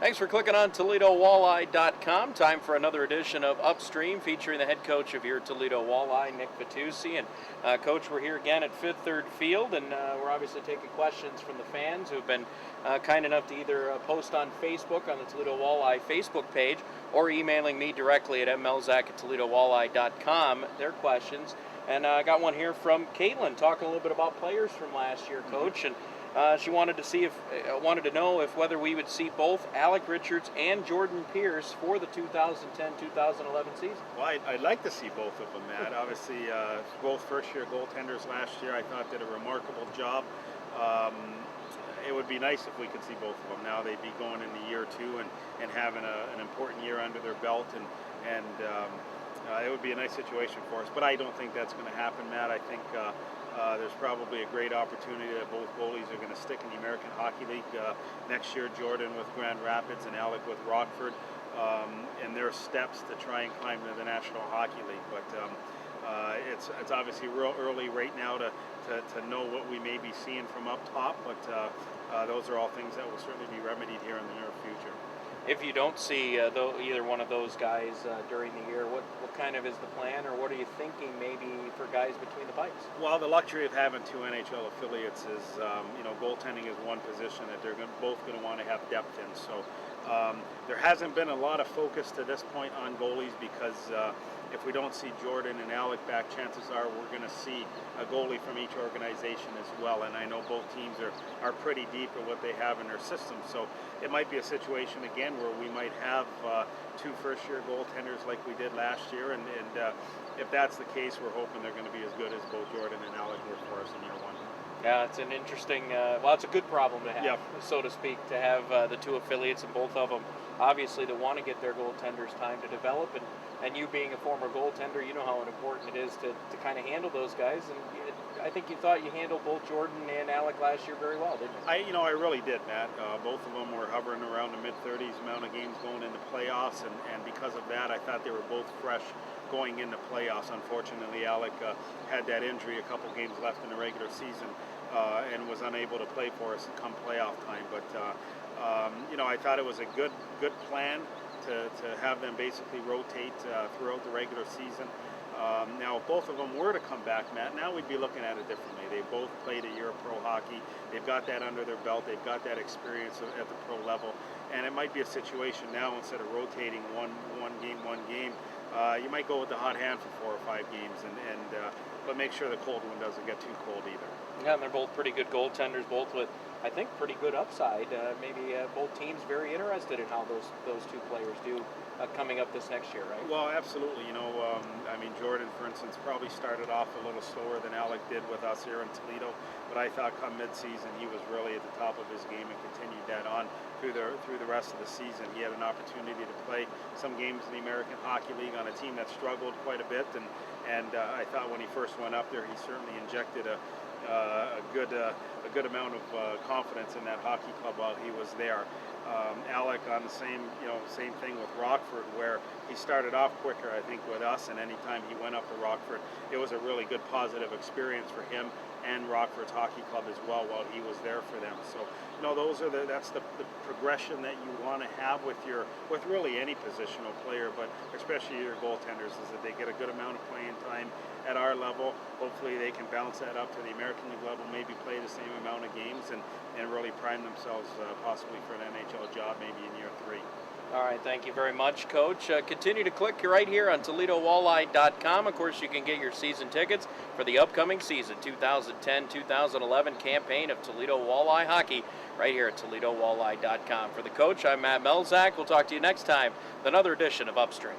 Thanks for clicking on ToledoWalleye.com. Time for another edition of Upstream, featuring the head coach of your Toledo Walleye, Nick Vitucci. And Coach, we're here again at Fifth Third Field, and we're obviously taking questions from the fans who've been kind enough to either post on Facebook on the Toledo Walleye Facebook page or emailing me directly at mmelzak@ToledoWalleye.com their questions. And I got one here from Caitlin talking a little bit about players from last year, Coach. And she wanted to know if whether we would see both Alec Richards and Jordan Pierce for the 2010-2011 season. Well, I'd like to see both of them, Matt. Obviously, both first-year goaltenders last year, I thought, did a remarkable job. It would be nice if we could see both of them. Now they'd be going into year two and having an important year under their belt, and it would be a nice situation for us. But I don't think that's going to happen, Matt. I think there's probably a great opportunity that both goalies are going to stick in the American Hockey League next year. Jordan with Grand Rapids and Alec with Rockford, and their steps to try and climb to the National Hockey League. But it's obviously real early right now to know what we may be seeing from up top. But those are all things that will certainly be remedied here in the near future. If you don't see either one of those guys during the year, what kind of is the plan, or what are you thinking maybe for guys between the pipes? Well, the luxury of having two NHL affiliates is, goaltending is one position that they're both going to want to have depth in. So there hasn't been a lot of focus to this point on goalies because if we don't see Jordan and Alec back, chances are we're going to see a goalie from each organization as well. And I know both teams are pretty deep in what they have in their system. So it might be a situation again where we might have two first-year goaltenders like we did last year. And if that's the case, we're hoping they're going to be as good as both Jordan and Alec were for us in year one. Yeah, it's an interesting, it's a good problem to have, so to speak, to have the two affiliates and both of them, obviously, that want to get their goaltenders time to develop. And you being a former goaltender, you know how important it is to kind of handle those guys. And I think you thought you handled both Jordan and Alec last year very well, didn't you? I really did, Matt. Both of them were hovering around the mid-30s amount of games going into playoffs, and because of that, I thought they were both fresh going into playoffs. Unfortunately, Alec had that injury a couple games left in the regular season and was unable to play for us come playoff time. But I thought it was a good plan to have them basically rotate throughout the regular season. Now, if both of them were to come back, Matt, now we'd be looking at it differently. They both played a year of pro hockey. They've got that under their belt. They've got that experience at the pro level. And it might be a situation now, instead of rotating one game, you might go with the hot hand for 4 or 5 games, but make sure the cold one doesn't get too cold either. Yeah, and they're both pretty good goaltenders, both with, I think, pretty good upside. Maybe both teams very interested in how those two players do coming up this next year, right? Well, absolutely. Jordan, for instance, probably started off a little slower than Alec did with us here in Toledo, but I thought come mid-season he was really at the top of his game and continued that on through the rest of the season. He had an opportunity to play some games in the American Hockey League on a team that struggled quite a bit, and I thought when he first went up there, he certainly injected a good amount of confidence in that hockey club while he was there. Alec on the same thing with Rockford, where he started off quicker, I think, with us, and anytime he went up to Rockford, it was a really good positive experience for him and Rockford's hockey club as well while he was there for them. So, that's the progression that you want to have with really any positional player, but especially your goaltenders, is that they get a good amount of playing time at our level. Hopefully they can bounce that up to the American League level, maybe play the same amount of games and really prime themselves possibly for an NHL job maybe in year 3. All right, thank you very much, Coach. Continue to click right here on ToledoWalleye.com. Of course, you can get your season tickets for the upcoming season, 2010-2011 campaign of Toledo Walleye Hockey, right here at ToledoWalleye.com. For the coach, I'm Matt Melzak. We'll talk to you next time with another edition of Upstream.